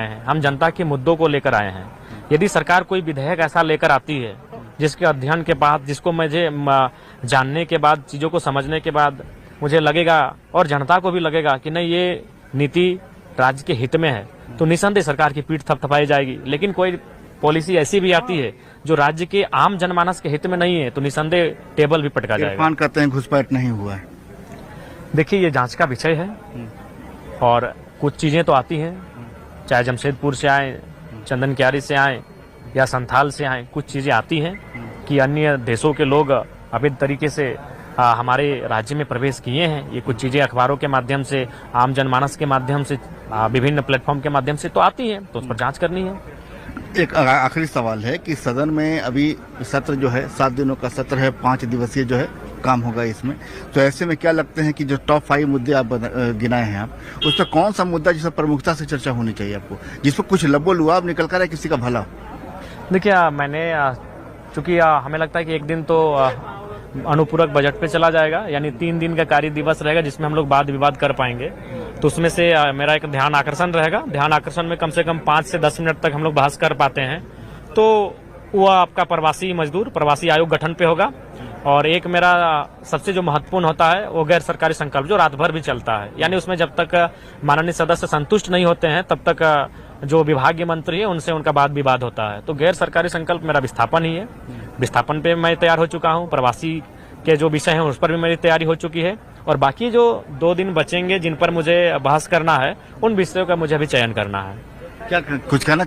हैं, हम जनता के मुद्दों को लेकर आए हैं। यदि सरकार कोई विधेयक ऐसा लेकर आती है जिसके अध्ययन के बाद, जिसको मुझे जानने के बाद, चीजों को समझने के बाद मुझे लगेगा और जनता को भी लगेगा कि नहीं ये नीति राज्य के हित में है, तो निसंदेह सरकार की पीठ थपथपाई जाएगी। लेकिन कोई पॉलिसी ऐसी भी आती है जो राज्य के आम जनमानस के हित में नहीं है, तो निसंदेह टेबल भी पटका जाएगा। इरफान कहते हैं घुसपैठ नहीं हुआ है। देखिए, ये जांच का विषय है और कुछ चीजें तो आती हैं, चाहे जमशेदपुर से आए, चंदन क्यारी से आए या संथाल से आए, कुछ चीजें आती हैं कि अन्य देशों के लोग अवैध तरीके से हमारे राज्य में प्रवेश किए हैं। ये कुछ चीजें अखबारों के माध्यम से, आम जनमानस के माध्यम से, विभिन्न प्लेटफॉर्म के माध्यम से तो आती हैं, तो उस पर जांच करनी है। एक आखिरी सवाल है कि सदन में अभी सत्र जो है 7 दिनों का सत्र है, 5 दिवसीय जो है काम होगा इसमें, तो ऐसे में क्या लगते हैं कि जो टॉप 5 मुद्दे आप गिनाए हैं आप, उस पर कौन सा मुद्दा जिस पर प्रमुखता से चर्चा होनी चाहिए आपको, जिस पर कुछ लबो लुआब निकल कर है, किसी का भला? देखिए, मैंने चूंकि हमें लगता है कि एक दिन तो अनुपूरक बजट पे चला जाएगा, यानी 3 दिन का कार्य दिवस रहेगा जिसमें हम लोग वाद विवाद कर पाएंगे, तो उसमें से मेरा एक ध्यान आकर्षण रहेगा। ध्यान आकर्षण में कम से कम 5 से 10 मिनट तक हम लोग बहस कर पाते हैं, तो वह आपका प्रवासी मजदूर, प्रवासी आयोग गठन पे होगा। और एक मेरा सबसे जो महत्वपूर्ण होता है वो गैर सरकारी संकल्प, जो रात भर भी चलता है, यानी उसमें जब तक माननीय सदस्य संतुष्ट नहीं होते हैं तब तक जो विभागीय मंत्री है उनसे उनका वाद विवाद होता है। तो गैर सरकारी संकल्प मेरा विस्थापन ही है, विस्थापन पे मैं तैयार हो चुका हूँ। प्रवासी के जो विषय हैं उस पर भी मेरी तैयारी हो चुकी है, और बाकी जो 2 दिन बचेंगे जिन पर मुझे बहस करना है, उन विषयों का मुझे अभी चयन करना है। क्या कुछ कहना